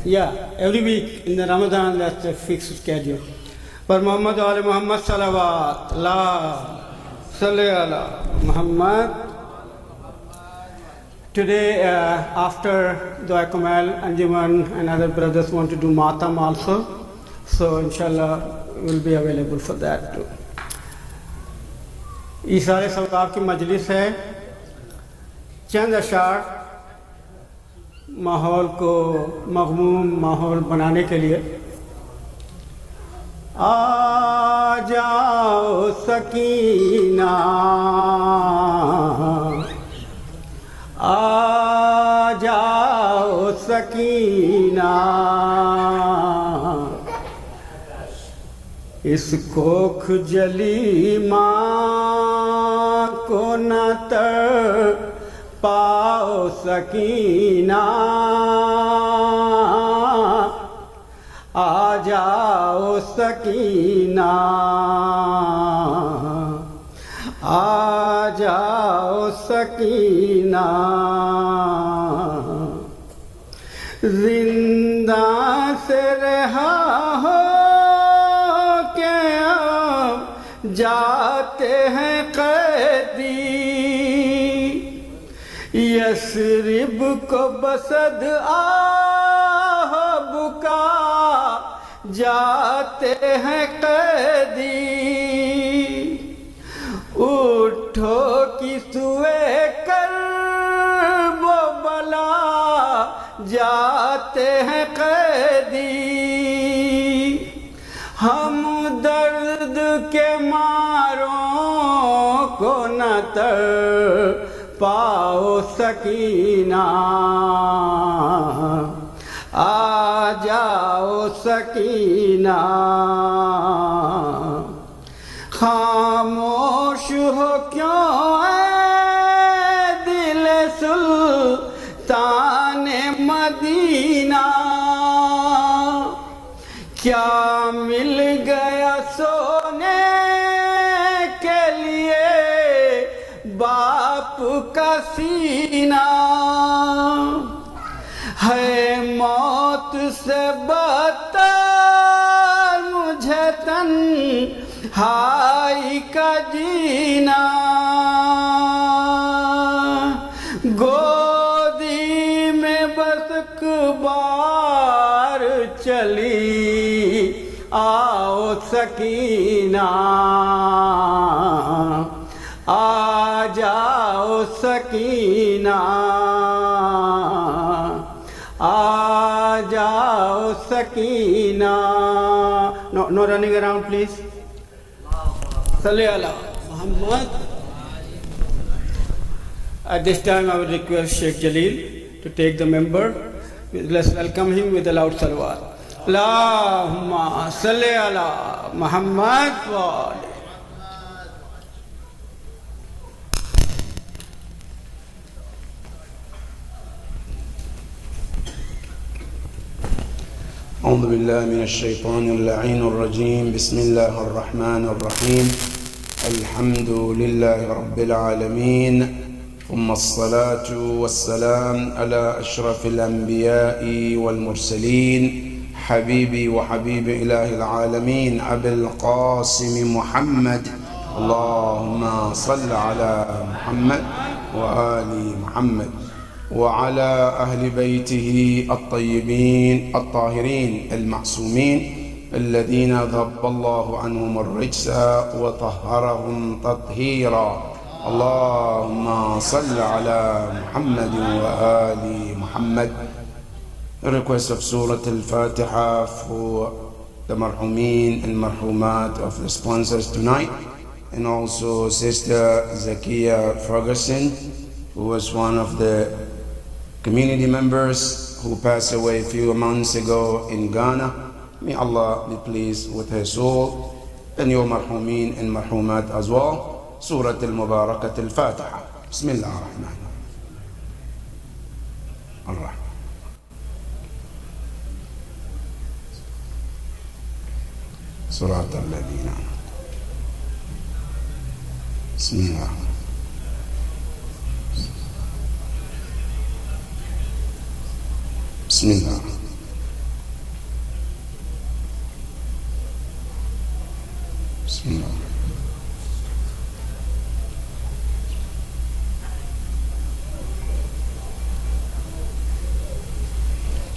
Yeah, every week in the Ramadan, that's a fixed schedule. But Muhammad wa ali Muhammad salawat, la salli ala Muhammad. Today, after Dua Kamal, Anjuman and other brothers want to do Matam also. So inshallah, we'll be available for that too. یہ سارے سوقاف کی مجلس ہے، چند اشعار ماحول کو مغموم ماحول بنانے کے لیے. آ جاؤ سکینہ، آ جاؤ سکینہ، اس کوکھ جلی ماں کو نہ تر پاؤ سکینہ، آ جاؤ سکینہ، آ جاؤ سکینہ. زندہ سے رہا ہو جاتے ہیں قیدی، یثرب کو بسد آہ بکا جاتے ہیں قیدی. اٹھو کی سوئے کرب و بلا جاتے ہیں قیدی. ہم درد کے ماروں کو نہ تر پاؤ سکینہ، آ جاؤ سکینہ. خاموش ہو کیوں اے دل سلطان مدینہ، کیا مل گیا سونے کے لیے باپ کا سینہ. ہے موت سے بدتر مجھے تنہائی کا جینا. گودی میں بس ایک بار چلی آؤ سکینہ، آ جاؤ سکینہ، آ جاؤ Sakina. No running around please. Salli ala Muhammad. At this time I will request Sheikh Jalil to take the member. Let's welcome him with a loud salawat. Allahumma salli ala Muhammad wa ali. أعوذ بالله من الشيطان اللعين الرجيم. بسم الله الرحمن الرحيم. الحمد لله رب العالمين، ثم الصلاة والسلام على أشرف الأنبياء والمرسلين، حبيبي وحبيب إله العالمين أبي القاسم محمد. اللهم صل على محمد وآل محمد وعلى أهل بيته الطيبين الطاهرين المعصومين الذين ذهب الله عنهم الرجس وطهرهم تطهيرا. اللهم صل على محمد وآل محمد. A request of Surah Al-Fatiha for the marhumin and marhumat of the sponsors tonight, and also Sister Zakia Ferguson, who was one of the community members who passed away a few months ago in Ghana. May Allah be pleased with her soul, and your marhumin and marhumat as well. Surah Al-Mubarakat Al-Fatiha. Bismillah ar-Rahman ar-Rahim. Surah Al-Ladina. Bismillah. Bismillah.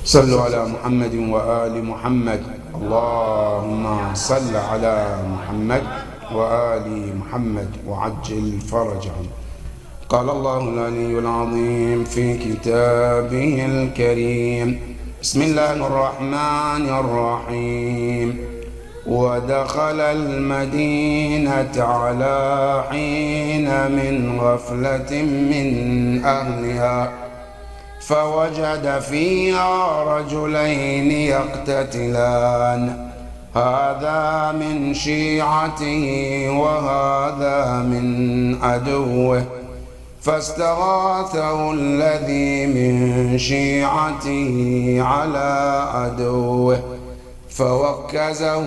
صلوا على محمد وآل محمد. اللهم صل على محمد وآل محمد وعجل فرجهم. قال الله العلي العظيم في كتابه الكريم: بسم الله الرحمن الرحيم. ودخل المدينة على حين من غفلة من أهلها فوجد فيها رجلين يقتتلان، هذا من شيعته وهذا من عدوه، فاستغاثه الذي من شيعته على عدوه فوكزه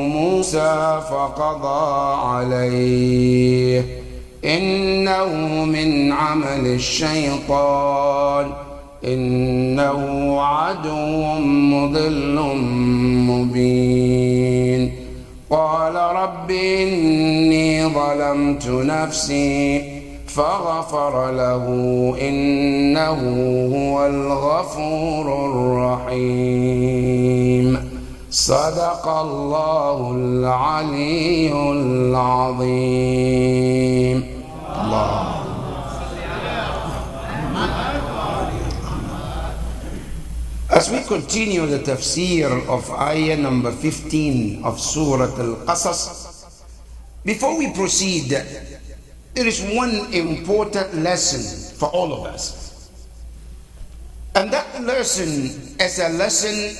موسى فقضى عليه، إنه من عمل الشيطان، إنه عدو مضل مبين. قال رب إني ظلمت نفسي فغفر له، إنه هو الغفور الرحيم. صدق الله العلي العظيم. الله. As we continue the tafsir of ayah number 15 of Surah Al-Qasas, before we proceed, there is one important lesson for all of us. And that lesson is a lesson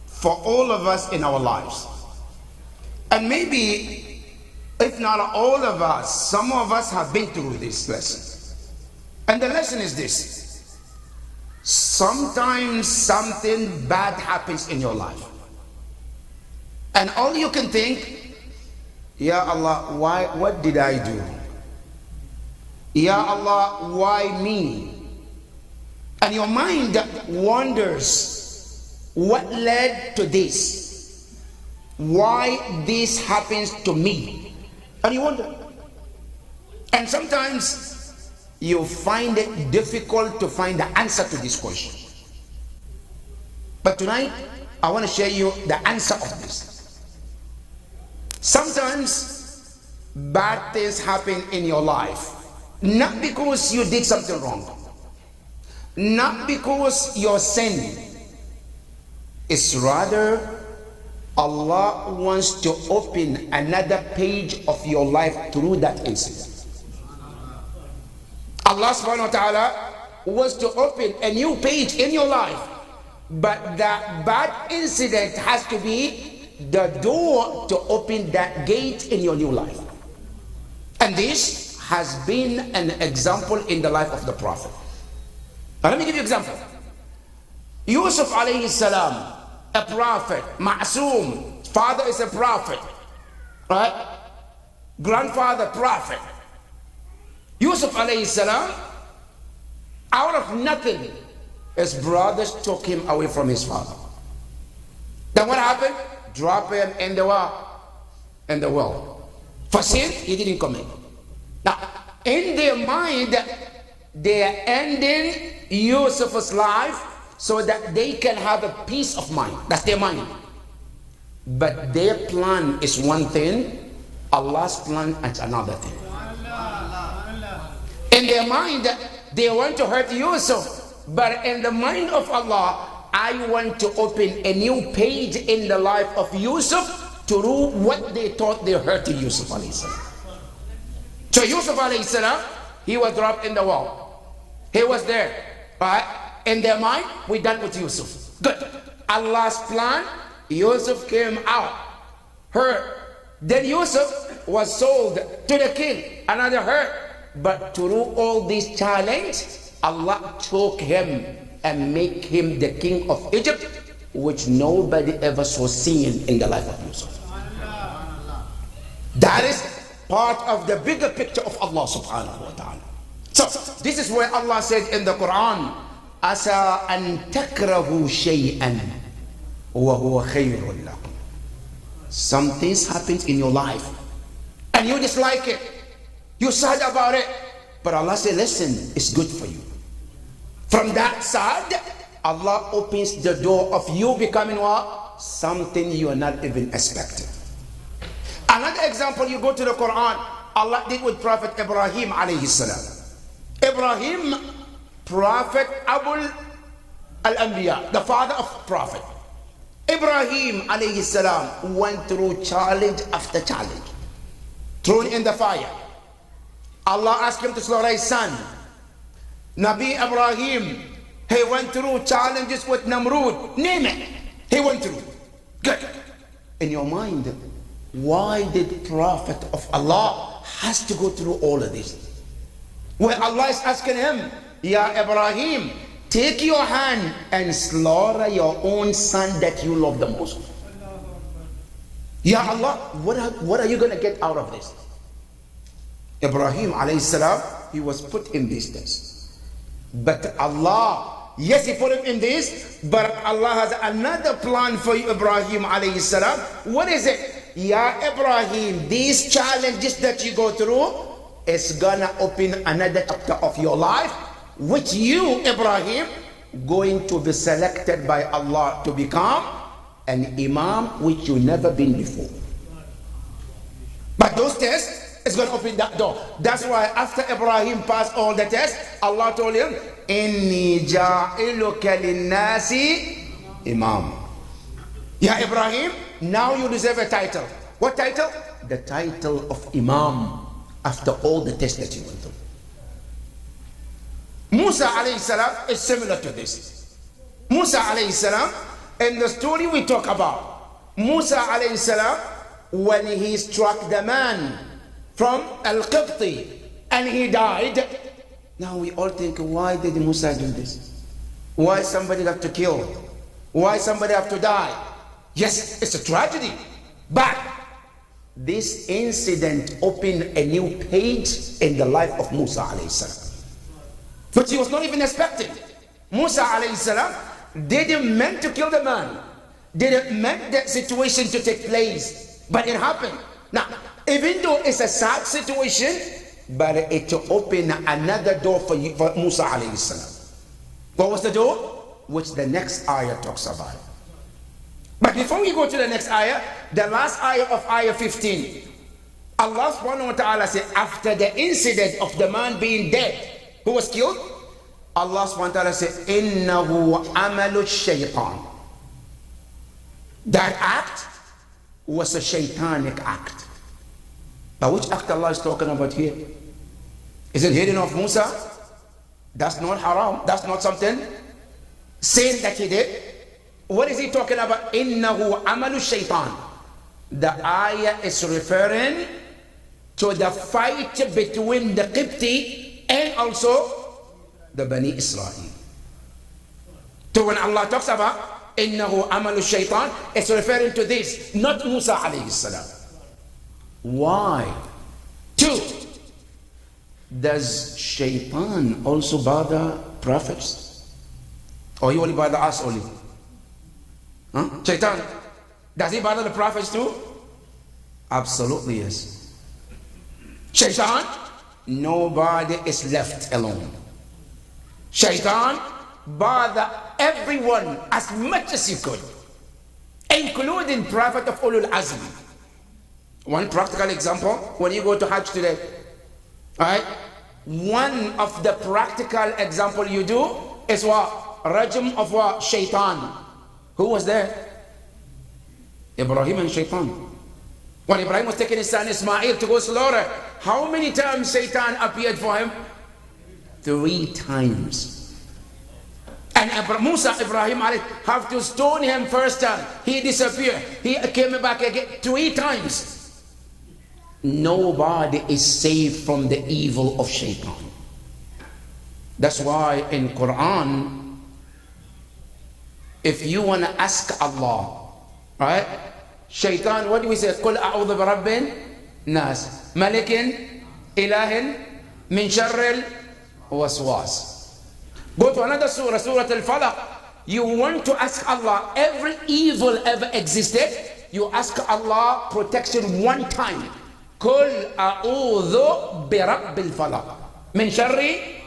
for all of us in our lives. And maybe, if not all of us, some of us have been through this lesson. And the lesson is this: sometimes something bad happens in your life, and all you can think, Ya Allah, why? What did I do? Ya Allah, why me? And your mind wonders, what led to this? Why this happens to me? And you wonder. And sometimes you find it difficult to find the answer to this question. But tonight, I want to share you the answer of this. Sometimes bad things happen in your life, not because you did something wrong, not because you're sinning. It's rather Allah wants to open another page of your life through that incident. Allah subhanahu wa ta'ala wants to open a new page in your life, but that bad incident has to be the door to open that gate in your new life. And this has been an example in the life of the Prophet. Now let me give you an example. Yusuf alayhi salam, a prophet, Ma'soom, father is a prophet, right? Grandfather, prophet. Yusuf alayhi salam, out of nothing, his brothers took him away from his father. Then what happened? Drop him in the well. For sin, he didn't commit. Now, in their mind, they are ending Yusuf's life so that they can have a peace of mind. That's their mind. But their plan is one thing, Allah's plan is another thing. In their mind, they want to hurt Yusuf, but in the mind of Allah, I want to open a new page in the life of Yusuf to do what they thought they hurted Yusuf alayhi salam. So Yusuf alayhi salam, he was dropped in the well. He was there, right? In their mind, we done with Yusuf. Good. Allah's plan, Yusuf came out, hurt. Then Yusuf was sold to the king, another hurt. But through all this challenge, Allah took him and make him the king of Egypt, which nobody ever saw seen in the life of Yusuf. That is part of the bigger picture of Allah subhanahu wa ta'ala. So this is where Allah said in the Quran, Asa an takrahu shay'an wa huwa khayrun lakum. Some things happen in your life and you dislike it. You're sad about it. But Allah said, listen, it's good for you. From that side, Allah opens the door of you becoming what? Something you are not even expecting. Another example, you go to the Quran, Allah did with Prophet Ibrahim alayhi salam. Ibrahim, Prophet Abul al-Anbiya, the father of Prophet. Ibrahim alayhi salam went through challenge after challenge. Thrown in the fire. Allah asked him to slaughter his son. Nabi Ibrahim, he went through challenges with Namrud. Name it. He went through. Good. In your mind, why did Prophet of Allah has to go through all of this? Where Allah is asking him, Ya Ibrahim, take your hand and slaughter your own son that you love the most. Ya Allah, what are you going to get out of this? Ibrahim alayhi salam, he was put in this test. But Allah, yes, he put him in this, but Allah has another plan for you, Ibrahim alayhi salam. What is it? Ya Ibrahim, these challenges that you go through is gonna open another chapter of your life, which you, Ibrahim, going to be selected by Allah to become an imam which you never been before. But those tests is going to open that door. That's why after Ibrahim passed all the tests, Allah told him, Inni ja'iluka linnasi imam. Ya Ibrahim, now you deserve a title. What title? The title of imam after all the tests that you went through. Musa alayhi salam is similar to this. Musa alayhi salam, in the story we talk about, Musa alayhi salam, when he struck the man from Al-Qibti and he died. Now we all think, why did Musa do this? Why somebody have to kill? Why somebody have to die? Yes, it's a tragedy, but this incident opened a new page in the life of Musa alayhi salam, which he was not even expecting. Musa alayhi salam didn't meant to kill the man, didn't meant that situation to take place, but it happened. Now, even though it's a sad situation, but it opened another door for Musa alayhi salam. What was the door? Which the next ayah talks about. But before we go to the next ayah, the last ayah of ayah 15, Allah subhanahu wa ta'ala said, after the incident of the man being dead, who was killed, Allah subhanahu wa ta'ala said, Innahu amalu shaytan. That act was a shaitanic act. But which act Allah is talking about here? Is it hidden of Musa? That's not haram. That's not something sin that he did. What is he talking about? Innahu amalu shaitan. The ayah is referring to the fight between the Qibti and also the Bani Israel. So when Allah talks about Innahu amalu shaitan, it's referring to this, not Musa alayhi salam. Why? 2, does shaitan also bother prophets? Or he only bother us only? Huh? Shaitan, does he bother the prophets too? Absolutely yes. Shaitan, nobody is left alone. Shaitan, bother everyone as much as you could, including Prophet of Ulul Azm. One practical example, when you go to Hajj today, alright, one of the practical example you do is what? Rajm of what? Shaitan. Who was there? Ibrahim and Shaitan. When Ibrahim was taking his son Ismail to go slaughter, how many times Shaitan appeared for him? 3 times. And Ibrahim have to stone him first time. He disappeared. He came back again 3 times. Nobody is safe from the evil of Shaitan. That's why in Quran, if you want to ask Allah, right? Shaitan, what do we say? Qul a'udhu bi rabbin nas, malikin, ilahin, min sharril waswas. Go to another surah, Surah Al-Falaq. You want to ask Allah, every evil ever existed, you ask Allah protection 1 time. Qul a'udhu bi rabbil falaq min sharri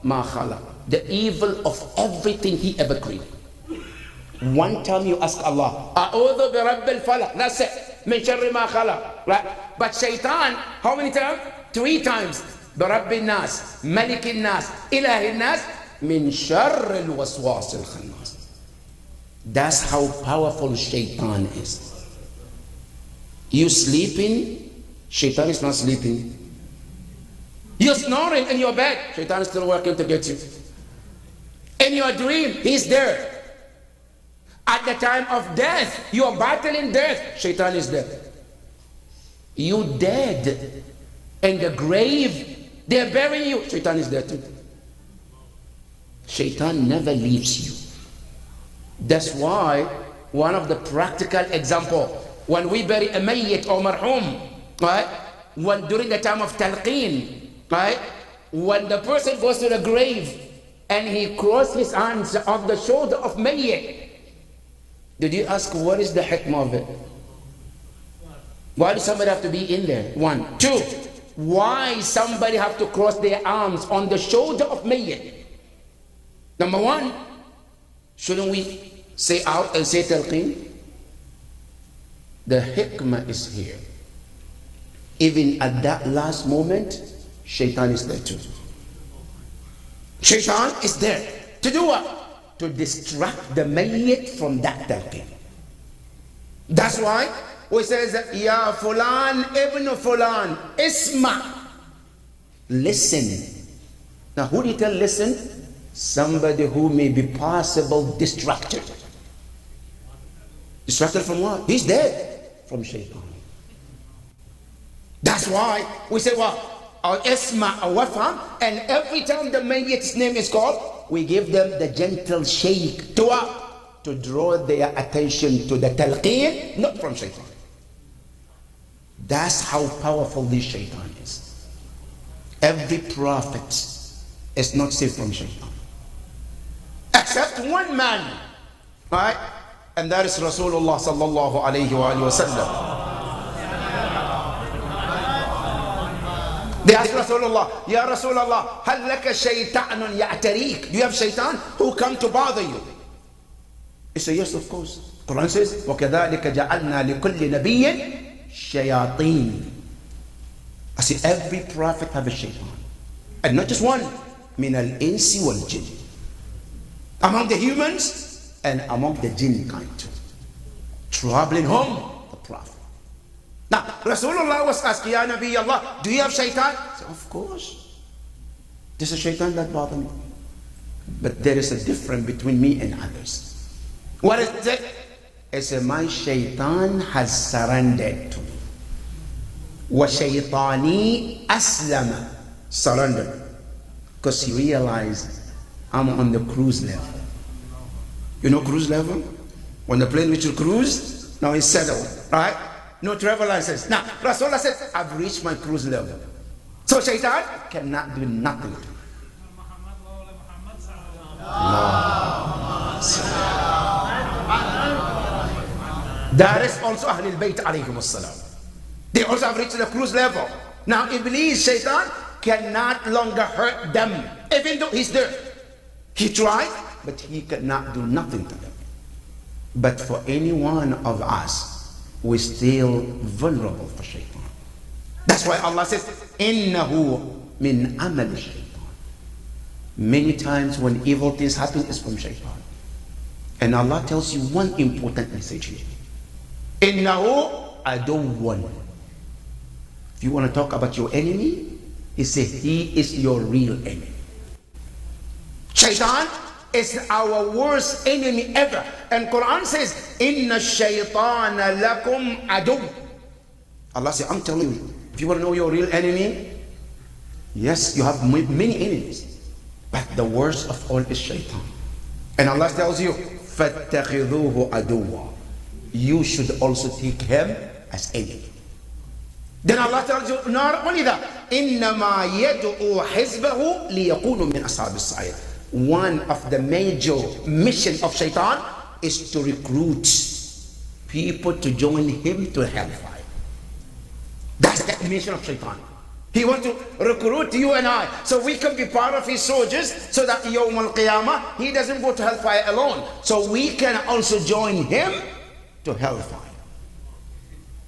ma khalaq. the evil of everything he ever created. One time you ask Allah, A'udhu bi Rabbil Falaq, that's it, min sharri ma khalaq, right? But shaitan, how many times? 3 times. Bi Rabbin Nas, Malikin Nas, Ilahin Nas, min sharri al-waswas al-khannas. That's how powerful shaitan is. You sleeping, shaitan is not sleeping. You're snoring in your bed, shaitan is still working to get you. In your dream, he's there. At the time of death, you are battling death, shaitan is there. You dead in the grave, they're burying you, shaitan is there too. Shaitan never leaves you. That's why one of the practical example, when we bury a mayyit or marhum, right? When during the time of talqeen, right? When the person goes to the grave and he crosses his hands on the shoulder of mayyit, did you ask what is the hikmah of it? Why does somebody have to be in there? 1. 2, why somebody have to cross their arms on the shoulder of mayyit? Number 1, shouldn't we say out and say talqeen? The hikmah is here. Even at that last moment, shaitan is there too. Shaitan is there to do what? To distract the mayyit from that talqeen. That's why we says, Ya fulan ibn fulan, isma. Listen. Now who do you tell listen? Somebody who may be possible distracted. Distracted from what? He's dead. From shaitan. That's why we say what? Our isma, our wafam, and every time the mayyit's name is called, we give them the gentle shake to what? To draw their attention to the talqeen, not from shaitan. That's how powerful this shaitan is. Every prophet is not safe from shaitan. Except one man, right? And that is Rasulullah sallallahu alayhi wa sallam. They asked Rasulullah, Ya Rasulullah, hal laka shaytanun ya'tarik? Do you have shaitan who come to bother you? He said, yes, of course. Quran says, وَكَذَلِكَ جَعَلْنَا لِكُلِّ نَبِيٍّ شَيَاطِينَ. I say every prophet have a shaitan. And not just one. مِنَ الْإِنسِ وَالْجِنِّ. Among the humans and among the jinn kind too. Troubling home the prophet. Now, Rasulullah was asking, Ya Nabi Allah, do you have shaitan? He said, of course. There's a shaitan that bothers me. But there is a difference between me and others. What is it? He said, my shaitan has surrendered to me. Wa shaitani aslama. Surrendered. Because he realized I'm on the cruise level. You know cruise level? When the plane reaches cruise, now it's settled, right? No travel license. Now, Rasulullah said, I've reached my cruise level. So shaitan cannot do nothing. That is also Ahlul Bayt alayhim as-salam. They also have reached the cruise level. Now, Iblis, shaitan, cannot longer hurt them. Even though he's there. He tried, but he cannot do nothing to them. But for any one of us, we're still vulnerable for shaitan. That's why Allah says, Innahu min amal shaitan. Many times when evil things happen, it's from shaitan. And Allah tells you one important message here. Innahu aduwwan. If you want to talk about your enemy, he says he is your real enemy. Shaitan is our worst enemy ever. And Quran says, Inna shaytana lakum adu. Allah says, I'm telling you, if you want to know your real enemy, yes, you have many enemies. But the worst of all is shaitan. And Allah tells you, فَاتَّخِذُوهُ عَدُوًّا. You should also take him as enemy. Then Allah tells you, not only that, إِنَّمَا يَدْعُوا حِزْبَهُ لِيَكُونُوا مِنْ أَصْحَابِ السَّعِيرِ. One of the major mission of shaitan is to recruit people to join him to hellfire. That's the mission of shaitan. He wants to recruit you and I so we can be part of his soldiers, so that Yawm al-Qiyamah, he doesn't go to hellfire alone. So we can also join him to hellfire.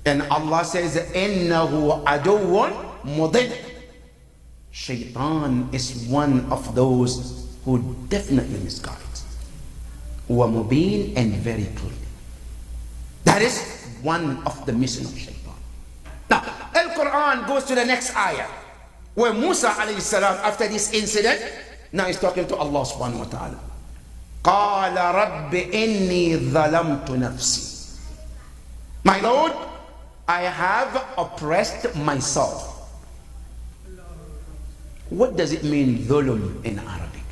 And Allah says, إِنَّهُ عَدُوٌ مُضِلٌّ. Shaitan is one of those who definitely misguides. وَمُبِينٌ, and very clear. That is one of the mission of Shaitan. Now, Al-Quran goes to the next ayah, where Musa alayhi salam, after this incident, now he's talking to Allah subhanahu wa ta'ala. قَالَ رَبِّ إِنِّي ظَلَمْتُ نَفْسِي. My Lord, I have oppressed myself. What does it mean, dhulm, in Arabic?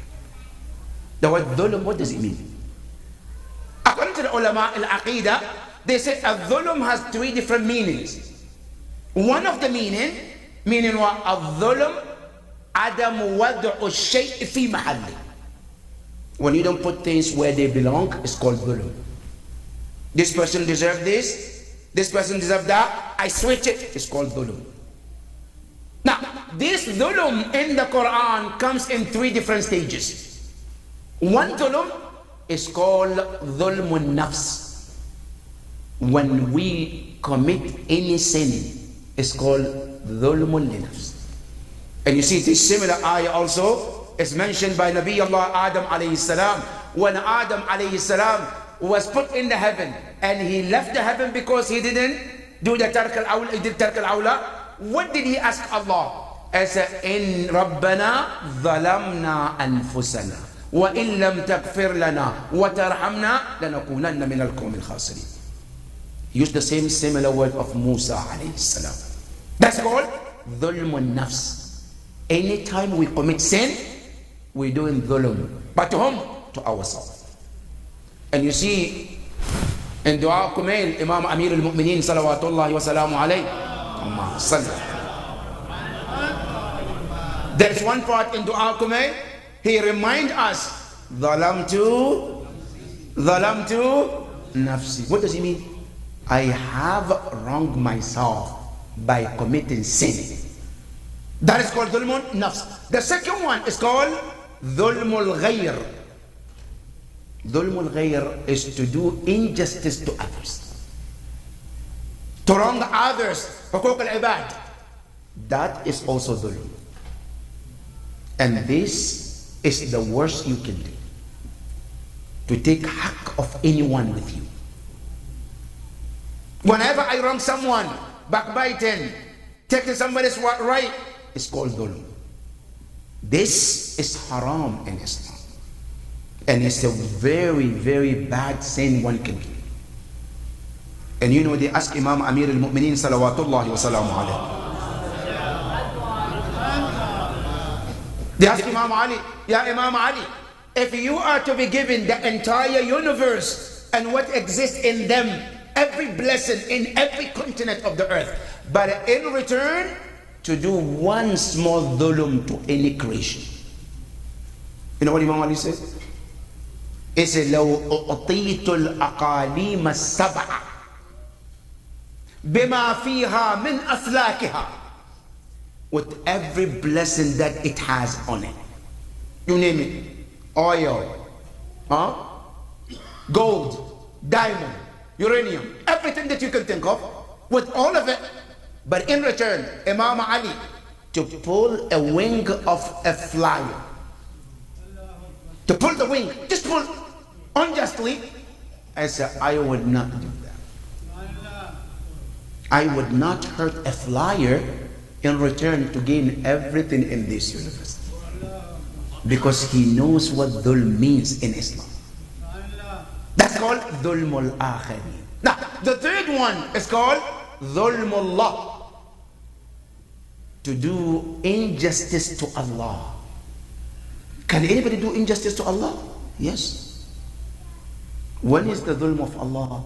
The word dhulm, what does it mean? According to the ulama al-aqidah, they say al-dhulm has three different meanings. One of the meaning what? Al-dhulm, adam wad'u ash-shay' fi mahalli. When you don't put things where they belong, it's called dhulm. This person deserves this person deserves that, I switch it, it's called dhulm. Now, this dhulm in the Quran comes in three different stages. One dhulm is called dhulmun nafs. When we commit any sin, it's called dhulmun linafs. And you see this similar ayah also is mentioned by Nabi Allah Adam alayhi salam. When Adam alayhi salam was put in the heaven and he left the heaven because he didn't do the tark al-awla, he did tark al-awla. What did he ask Allah? As in Rabbana dhalamna anfusana wa in lam taghfir lana wa tarhamna lanakunanna min al-qawmi al-khasirin. He used the same similar word of Musa alayhi salam. That's called dhulmun nafs. Anytime we commit sin, we're doing dhulm. But to whom? To ourselves. And you see in Dua Kumail, Imam Amir al-Mu'mineen salawatullahi wa salamu alayhi, there's one part in Dua Kumail, he reminds us, dhalamtu nafsi. What does he mean? I have wronged myself by committing sin. That is called dhulmun nafs. The second one is called dhulmul ghayr. Dhulmul ghayr is to do injustice to others, to wrong others, huquq al-ibad. That is also dhulm. And this is the worst you can do, to take haqq of anyone with you. Whenever I wrong someone, backbiting, taking somebody's right, it's called dhulm. This is haram in Islam. And it's a very, very bad sin one can do. And you know, they ask Imam Amir al-Mu'mineen salawatullahi wa salamu alayhi. They ask Imam Ali, Ya Imam Ali, if you are to be given the entire universe and what exists in them, every blessing in every continent of the earth, but in return to do one small dhulm to any creation. You know what Imam Ali says? He said, لو أعطيت الأقاليم السبع بما فيها من أفلاكها, with every blessing that it has on it. You name it. Oil, gold, diamond, uranium, everything that you can think of, with all of it. But in return, Imam Ali, to pull a wing of a flyer, to pull the wing, just pull unjustly, I said, I would not do that. I would not hurt a flyer in return to gain everything in this universe, because he knows what dhulm means in Islam. That's called dhulmul akhirin. Now, the third one is called dhulmullah, to do injustice to Allah. Can anybody do injustice to Allah? Yes. When is the dhulm of Allah?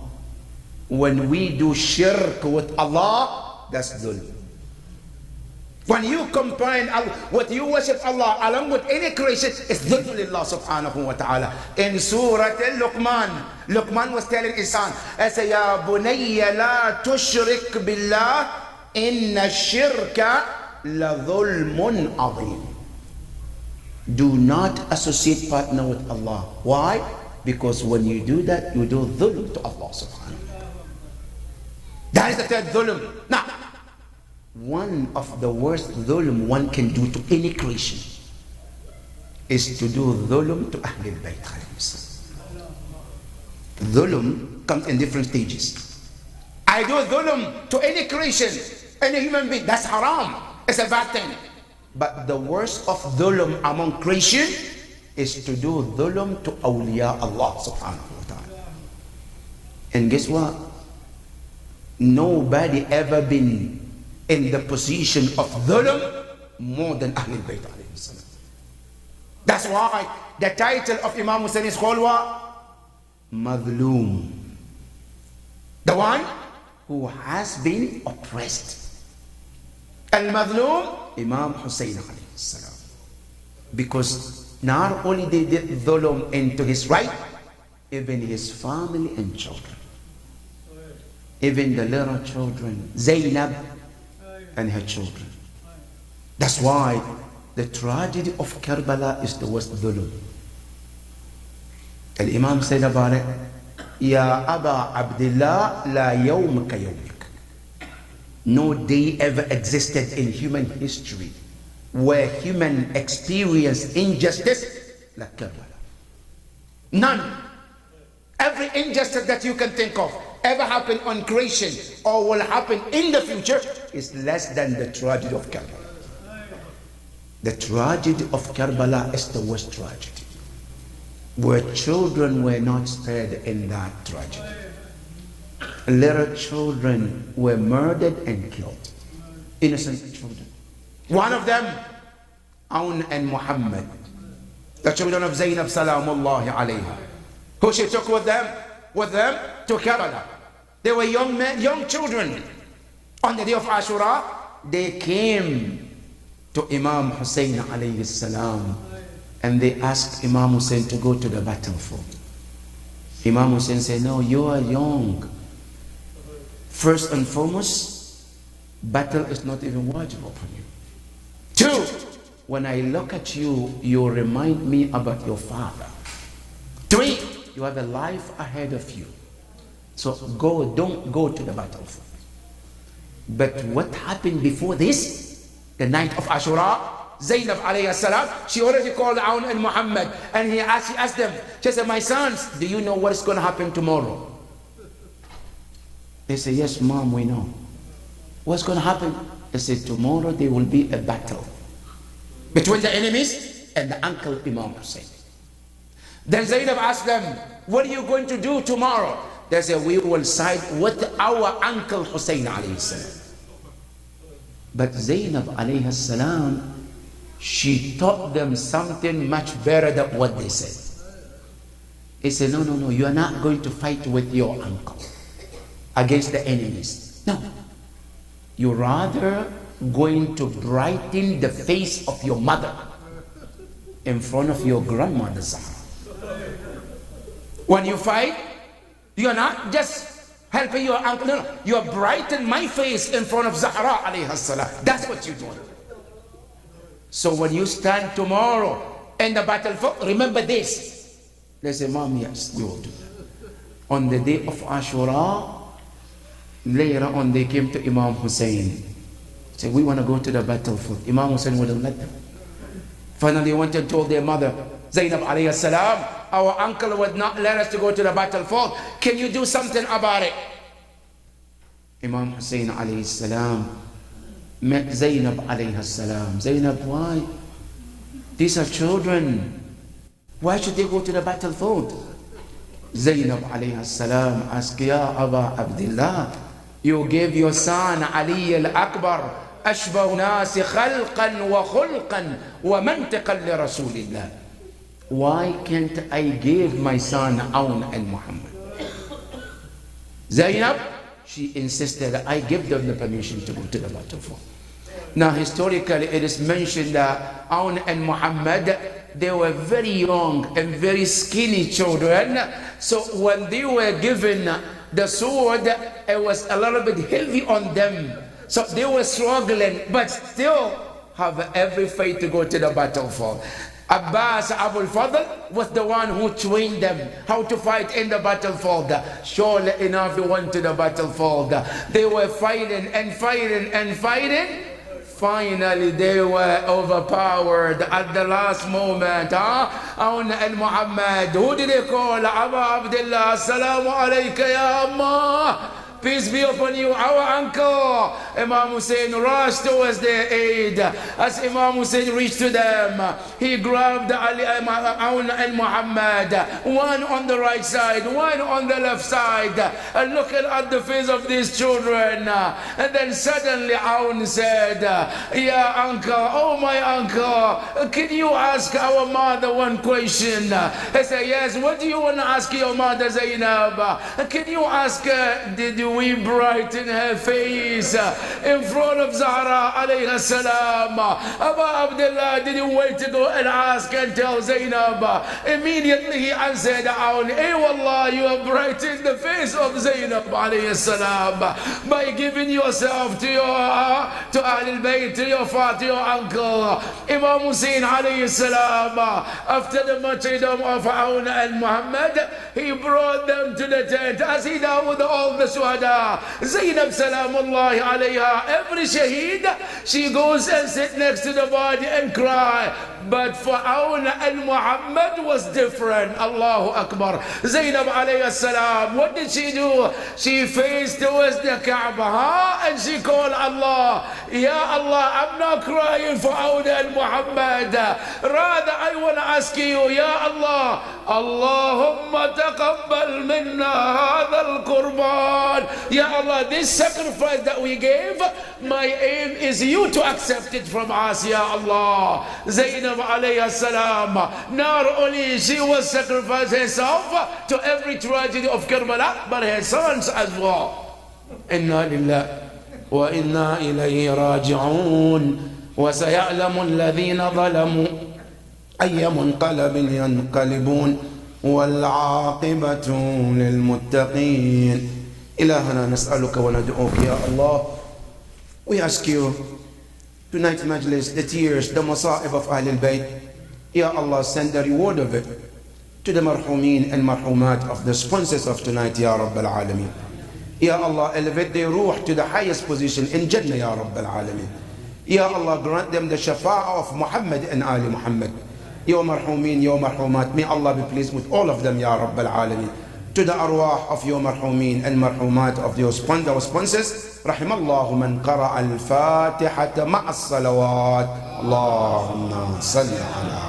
When we do shirk with Allah, that's dhulm. When you combine what you worship Allah along with any creation, it's dhulm lillah subhanahu wa ta'ala. In Surah Luqman, Luqman was telling his son, Ya bunayya la tushrik billah, inna shirka لَظُلْمٌ عَظِيمٌ. Do not associate partner with Allah. Why? Because when you do that, you do dhulm to Allah subhanahu wa ta'ala. That is the third dhulm. Now, one of the worst dhulm one can do to any creation is to do dhulm to Ahlul Bayt. Dhulm comes in different stages. I do dhulm to any creation, any human being. That's haram. It's a bad thing. But the worst of dhulm among creation is to do dhulm to awliya Allah subhanahu wa ta'ala. And guess what? Nobody ever been in the position of dhulm more than Ahlul Bayt alayhi salam. That's why the title of Imam Hussein is called what? Madloom. The one who has been oppressed. Al-Madloom, Imam Hussein alayhi salam. Because not only they did dhulm into his right, even his family and children. Even the little children, Zainab and her children. That's why the tragedy of Karbala is the worst dhulm. Al-Imam said about it, Ya Aba Abdullah, la yawmaka yawmik. No day ever existed in human history where human experienced injustice like Karbala. None. Every injustice that you can think of ever happened on creation or will happen in the future is less than the tragedy of Karbala. The tragedy of Karbala is the worst tragedy, where children were not spared in that tragedy. Little children were murdered and killed. Innocent children. One of them, Aun and Muhammad, the children of Zainab Salamullahi alayha, who she took with them to Karbala. They were young men, young children. On the day of Ashura, they came to Imam Hussein alayhi salam and they asked Imam Hussein to go to the battlefield. Imam Hussein said, no, you are young. First and foremost, battle is not even wajib upon you. Two, when I look at you, you remind me about your father. Three, you have a life ahead of you. So go, don't go to the battlefield. But what happened before this? The night of Ashura, Zainab alayhi salam, she already called Aun and Muhammad, and she asked them, she said, my sons, do you know what is going to happen tomorrow? They said, yes, mom, we know. What's going to happen? They said, tomorrow there will be a battle between the enemies and the uncle Imam Hussein. Then Zainab asked them, what are you going to do tomorrow? They said, we will side with our uncle Hussein alayhi salam. But Zainab alayhi salam, she taught them something much better than what they said. He said, no, no, no, you are not going to fight with your uncle against the enemies. No. You're rather going to brighten the face of your mother in front of your grandmother Zahra. When you fight, you're not just helping your uncle. No, no. You brighten my face in front of Zahra alayhi salam. That's what you're doing. So when you stand tomorrow in the battlefield, remember this. They say, Mom, yes, we will do that. On the day of Ashura, later on they came to Imam Hussein. Said, we want to go to the battlefield. Imam Hussein wouldn't let them. Finally went and told their mother, Zainab alayhi salam, our uncle would not let us to go to the battlefield. Can you do something about it? Imam Hussein alayhi salam met Zainab alayhi salam. Zainab, why? These are children. Why should they go to the battlefield? Zainab alayhi salam asked, Ya Aba Abdullah, you gave your son Ali al-Akbar أشبه ناس خلقا وخلقا ومنطقا لرسول الله. Why can't I give my son Aun and Muhammad? Zainab, she insisted that I give them the permission to go to the battlefield. Now historically it is mentioned that Aun and Muhammad, they were very young and very skinny children. So when they were given the sword, it was a little bit heavy on them. So they were struggling, but still have every faith to go to the battlefield. Abbas Abul Fadl was the one who trained them how to fight in the battlefield. Surely enough, he went to the battlefield. They were fighting and fighting and fighting. Finally, they were overpowered at the last moment. Aun and Muhammad, who did they call? Abu Abdullah, Assalamu alayka ya Amma. Peace be upon you, our uncle. Imam Hussein rushed towards their aid. As Imam Hussein reached to them, he grabbed Ali Aun and Muhammad, one on the right side, one on the left side, and looking at the face of these children. And then suddenly Aun said, "Ya uncle, oh my uncle, can you ask our mother one question?" He said, "Yes, what do you want to ask your mother, Zainab? Can you ask her, did we brighten her face in front of Zahra alayhi salam?" Abu Abdullah didn't wait to go and ask and tell Zainab. Immediately he answered, "Hey wallah, you have brightened the face of Zainab alayhi salam by giving yourself to Ahlul Bayt, to your father, to your uncle." Imam Hussein alayhi salam, after the martyrdom of Aun and Muhammad, he brought them to the tent as he did with all the shuhada. Zainab salamullahi alayha, every shaheed, she goes and sit next to the body and cry. But for Aun and Muhammad was different. Allahu Akbar. Zainab alayhi salam, what did she do? She faced towards the Kaaba, and she called Allah. Ya Allah, I'm not crying for Aun and Muhammad. Rather, I want to ask you, Ya Allah, Allahumma taqabbal minna hadha al-qurban. Ya Allah, this sacrifice that we gave, my aim is you to accept it from us, Ya Allah. Zainab alayhi salam, not only she was sacrificed herself to every tragedy of Karbala, but her sons as well. Inna lillahi wa inna ilayhi raji'un. وسيعلم الذين ظلموا أي منقلب ينقلبون والعاقبة للمتقين. إلهنا نسألك وندعوك يا الله. We ask you tonight, Majlis, the tears, the masa'ib of Ahlul Bayt, Ya Allah, send the reward of it to the marhumin and marhumat of the sponsors of tonight, Ya Rabbal Alameen. Ya Allah, elevate their ruh to the highest position in Jannah, Ya Rabbal Alameen. Ya Allah, grant them the shafa'ah of Muhammad and Ali Muhammad. Ya marhumin, Ya marhumat, may Allah be pleased with all of them, Ya Rabbal Alameen. To the arwah of your marhumin and marhumat of your sponsors, rahimallahu man qara'a al-fatihata ma'a as-salawat. Allahumma salli ala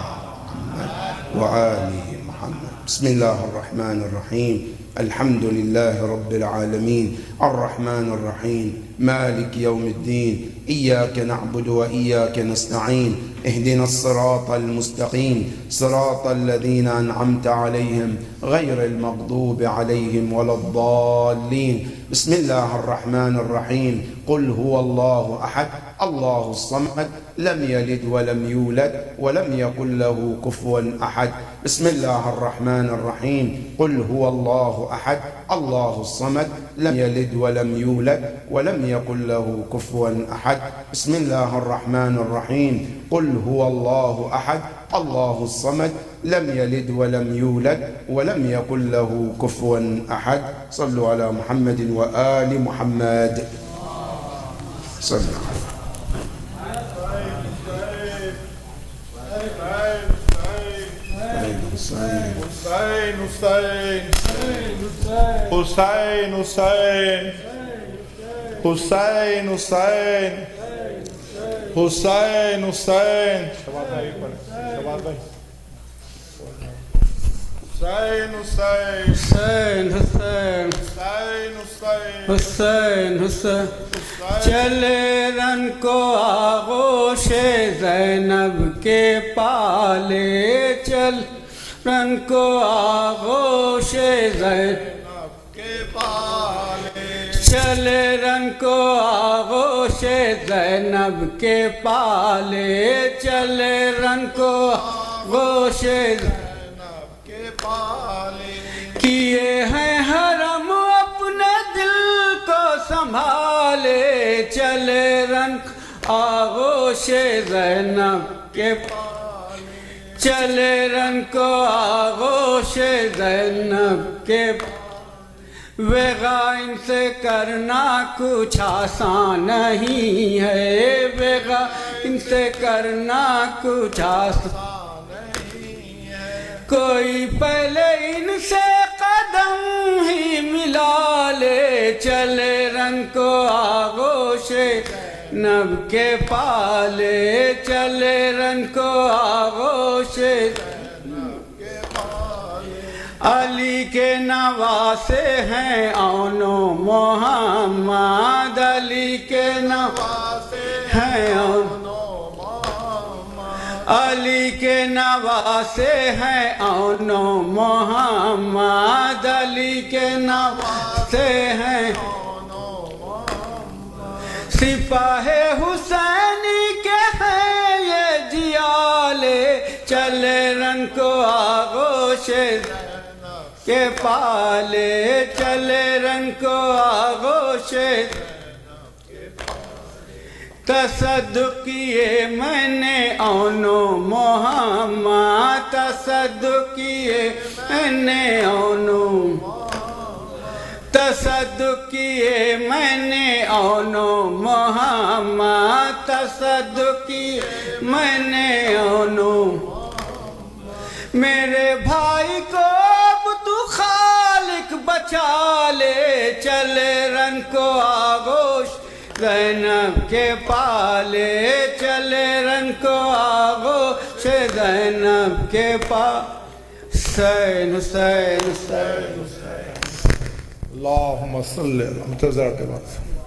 Muhammad wa ali Muhammad. Bismillahir Rahmanir Rahim. Alhamdulillahi Rabbil Alameen. Ar-Rahmanir Rahim. Malik Yawmiddin. إياك نعبد وإياك نستعين اهدنا الصراط المستقيم صراط الذين أنعمت عليهم غير المغضوب عليهم ولا الضالين. بسم الله الرحمن الرحيم. قل هو الله أحد الله الصمد لم يلد ولم يولد ولم يكن له كفوا أحد. بسم الله الرحمن الرحيم. قل هو الله أحد الله الصمد لم يلد ولم يولد ولم يكن له كفوا أحد. بسم الله الرحمن الرحيم. قل هو الله أحد الله الصمد لم يلد ولم يولد ولم يكن له كفوا أحد. صلوا على محمد وآل محمد. صلوا على Hussein, Hussein, Hussein, Hussein, Hussein, Hussein, Hussein, Hussein, Hussein, Hussein, Hussein. चले रन को आगोशे ज़ैनब के पाले चल रन को आगोशे ज़ैनब के पाले चले रन को आगोशे ज़ैनब के पाले चले रन को आगोशे ज़ैनब के पाले किए हैं हरम अपने दिल को संभाल پالے چلے رن آغوش زینب کے چلے رن کو آغوش زینب کے ویغا ان سے کرنا کچھ آسان نہیں ہے ویغا ان سے کرنا کچھ آسان نہیں ہے کوئی پہلے ان سے قدم ہی ملا لے چلے رن کو آغوش نب کے پالے چلے رن کو آغوش علی کے نواسے ہیں اون و محمد علی کے نواسے ہیں اون و محمد علی کے نواسے ہیں اون و محمد علی کے نواسے ہیں اون و محمد سپاہ حسینی کے ہیں یہ جیالے چلے رن کو آغوش کے پالے چلے رن کو آغوش تصدق کیے میں نے اون و محمد تصدق کیے میں نے اون و تصدق کیے میں نے اون و محمد تصدق کیے میں نے اون و میرے بھائی کو اب تو خالق بچا لے چلے رن کو آغوش زینب کے پالے چلے رن کو آغوش زینب کے حسین حسین حسین اللہم صلی اللہ متضرع کے بعد